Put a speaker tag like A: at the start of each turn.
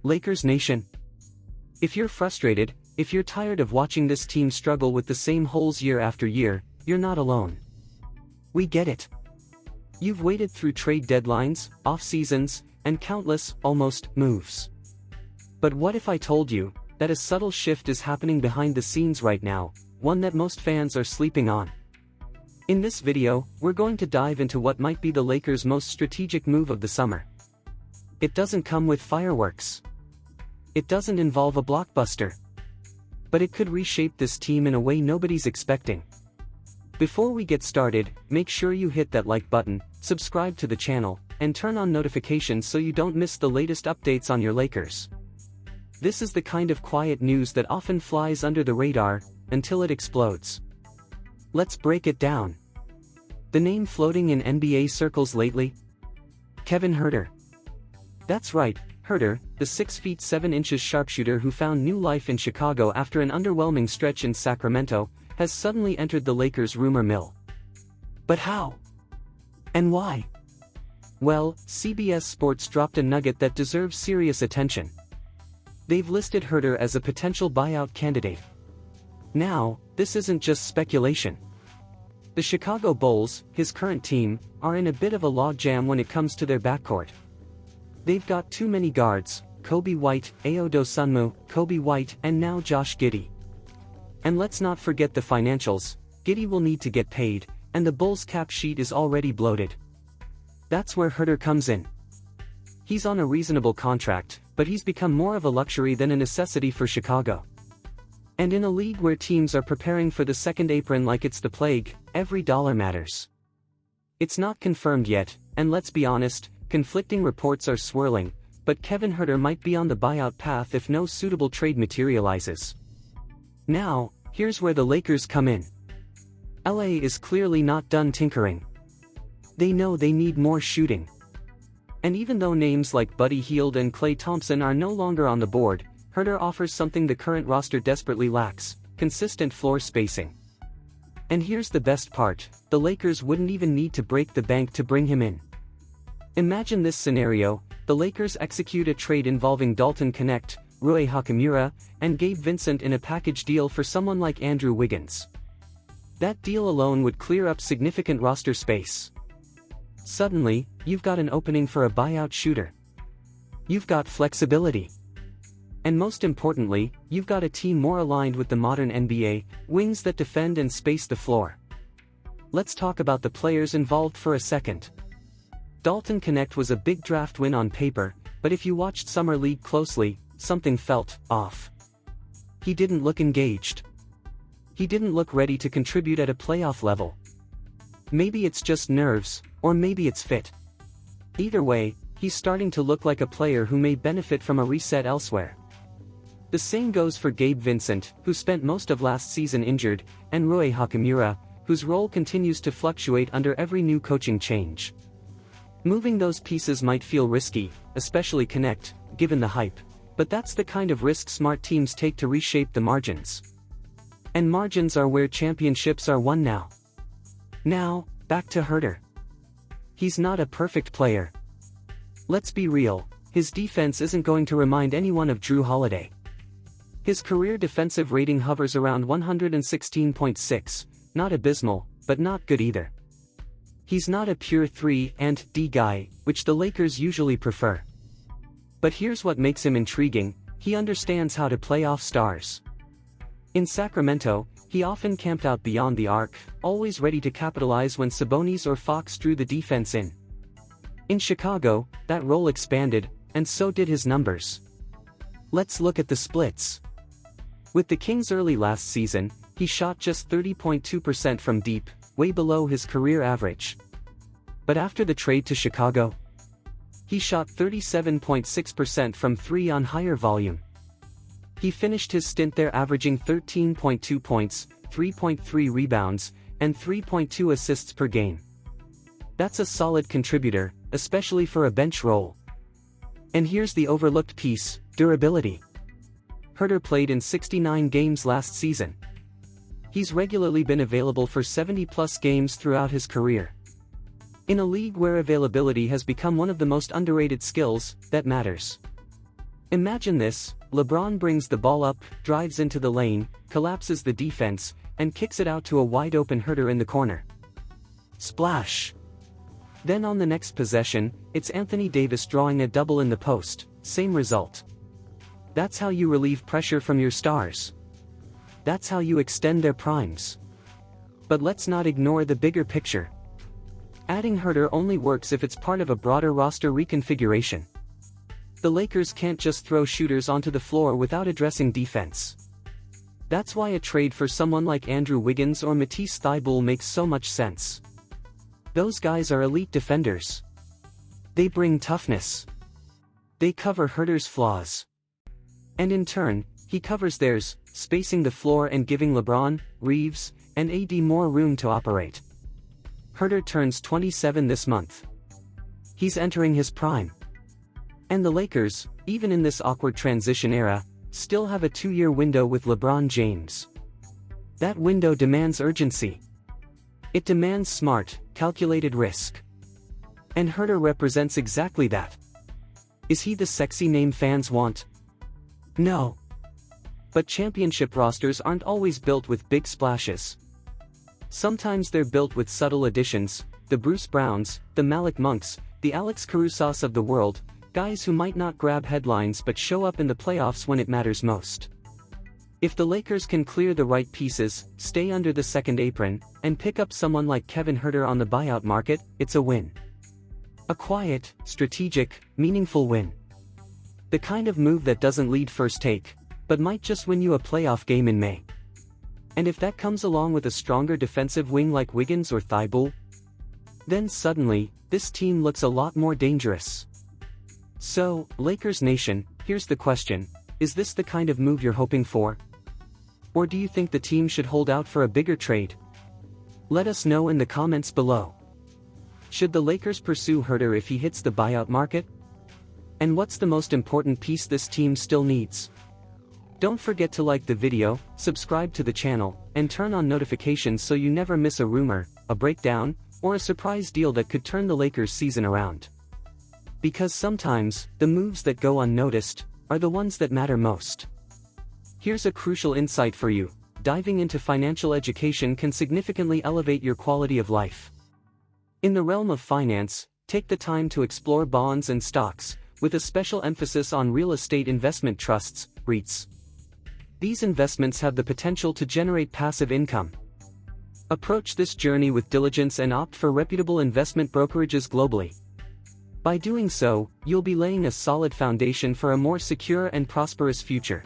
A: Lakers Nation. If you're frustrated, if you're tired of watching this team struggle with the same holes year after year, you're not alone. We get it. You've waited through trade deadlines, off-seasons, and countless, almost, moves. But what if I told you that a subtle shift is happening behind the scenes right now, one that most fans are sleeping on? In this video, we're going to dive into what might be the Lakers' most strategic move of the summer. It doesn't come with fireworks. It doesn't involve a blockbuster. But it could reshape this team in a way nobody's expecting. Before we get started, make sure you hit that like button, subscribe to the channel, and turn on notifications so you don't miss the latest updates on your Lakers. This is the kind of quiet news that often flies under the radar, until it explodes. Let's break it down. The name floating in NBA circles lately? Kevin Huerter. That's right, Huerter, the 6 feet 7 inches sharpshooter who found new life in Chicago after an underwhelming stretch in Sacramento, has suddenly entered the Lakers' rumor mill. But how? And why? Well, CBS Sports dropped a nugget that deserves serious attention. They've listed Huerter as a potential buyout candidate. Now, this isn't just speculation. The Chicago Bulls, his current team, are in a bit of a logjam when it comes to their backcourt. They've got too many guards: Kobe White, Ayo Dosunmu, Kobe White, and now Josh Giddey. And let's not forget the financials. Giddey will need to get paid, and the Bulls' cap sheet is already bloated. That's where Huerter comes in. He's on a reasonable contract, but he's become more of a luxury than a necessity for Chicago. And in a league where teams are preparing for the second apron like it's the plague, every dollar matters. It's not confirmed yet, and let's be honest, conflicting reports are swirling, but Kevin Huerter might be on the buyout path if no suitable trade materializes. Now, here's where the Lakers come in. LA is clearly not done tinkering. They know they need more shooting. And even though names like Buddy Hield and Klay Thompson are no longer on the board, Huerter offers something the current roster desperately lacks: consistent floor spacing. And here's the best part: the Lakers wouldn't even need to break the bank to bring him in. Imagine this scenario: the Lakers execute a trade involving Dalton Knecht, Rui Hachimura, and Gabe Vincent in a package deal for someone like Andrew Wiggins. That deal alone would clear up significant roster space. Suddenly, you've got an opening for a buyout shooter. You've got flexibility. And most importantly, you've got a team more aligned with the modern NBA, wings that defend and space the floor. Let's talk about the players involved for a second. Dalton Knecht was a big draft win on paper, but if you watched Summer League closely, something felt off. He didn't look engaged. He didn't look ready to contribute at a playoff level. Maybe it's just nerves, or maybe it's fit. Either way, he's starting to look like a player who may benefit from a reset elsewhere. The same goes for Gabe Vincent, who spent most of last season injured, and Rui Hachimura, whose role continues to fluctuate under every new coaching change. Moving those pieces might feel risky, especially Knecht, given the hype, but that's the kind of risk smart teams take to reshape the margins. And margins are where championships are won now. Now, back to Huerter. He's not a perfect player. Let's be real, his defense isn't going to remind anyone of Drew Holiday. His career defensive rating hovers around 116.6, not abysmal, but not good either. He's not a pure 3-and-D guy, which the Lakers usually prefer. But here's what makes him intriguing: he understands how to play off stars. In Sacramento, he often camped out beyond the arc, always ready to capitalize when Sabonis or Fox drew the defense in. In Chicago, that role expanded, and so did his numbers. Let's look at the splits. With the Kings early last season, he shot just 30.2% from deep, way below his career average. But after the trade to Chicago, he shot 37.6% from 3 on higher volume. He finished his stint there averaging 13.2 points, 3.3 rebounds, and 3.2 assists per game. That's a solid contributor, especially for a bench role. And here's the overlooked piece: durability. Huerter played in 69 games last season. He's regularly been available for 70-plus games throughout his career. In a league where availability has become one of the most underrated skills, that matters. Imagine this: LeBron brings the ball up, drives into the lane, collapses the defense, and kicks it out to a wide-open Huerter in the corner. Splash! Then on the next possession, it's Anthony Davis drawing a double in the post, same result. That's how you relieve pressure from your stars. That's how you extend their primes. But let's not ignore the bigger picture. Adding Huerter only works if it's part of a broader roster reconfiguration. The Lakers can't just throw shooters onto the floor without addressing defense. That's why a trade for someone like Andrew Wiggins or Matisse Thybulle makes so much sense. Those guys are elite defenders. They bring toughness. They cover Huerter's flaws. And in turn, he covers theirs, spacing the floor and giving LeBron, Reeves, and AD more room to operate. Huerter turns 27 this month. He's entering his prime. And the Lakers, even in this awkward transition era, still have a 2-year window with LeBron James. That window demands urgency. It demands smart, calculated risk. And Huerter represents exactly that. Is he the sexy name fans want? No. But championship rosters aren't always built with big splashes. Sometimes they're built with subtle additions: the Bruce Browns, the Malik Monks, the Alex Carusos of the world, guys who might not grab headlines but show up in the playoffs when it matters most. If the Lakers can clear the right pieces, stay under the second apron, and pick up someone like Kevin Huerter on the buyout market, it's a win. A quiet, strategic, meaningful win. The kind of move that doesn't lead first take, but might just win you a playoff game in May. And if that comes along with a stronger defensive wing like Wiggins or Thybulle, then suddenly, this team looks a lot more dangerous. So, Lakers Nation, here's the question: is this the kind of move you're hoping for? Or do you think the team should hold out for a bigger trade? Let us know in the comments below. Should the Lakers pursue Huerter if he hits the buyout market? And what's the most important piece this team still needs? Don't forget to like the video, subscribe to the channel, and turn on notifications so you never miss a rumor, a breakdown, or a surprise deal that could turn the Lakers' season around. Because sometimes, the moves that go unnoticed are the ones that matter most. Here's a crucial insight for you: diving into financial education can significantly elevate your quality of life. In the realm of finance, take the time to explore bonds and stocks, with a special emphasis on real estate investment trusts, REITs. These investments have the potential to generate passive income. Approach this journey with diligence and opt for reputable investment brokerages globally. By doing so, you'll be laying a solid foundation for a more secure and prosperous future.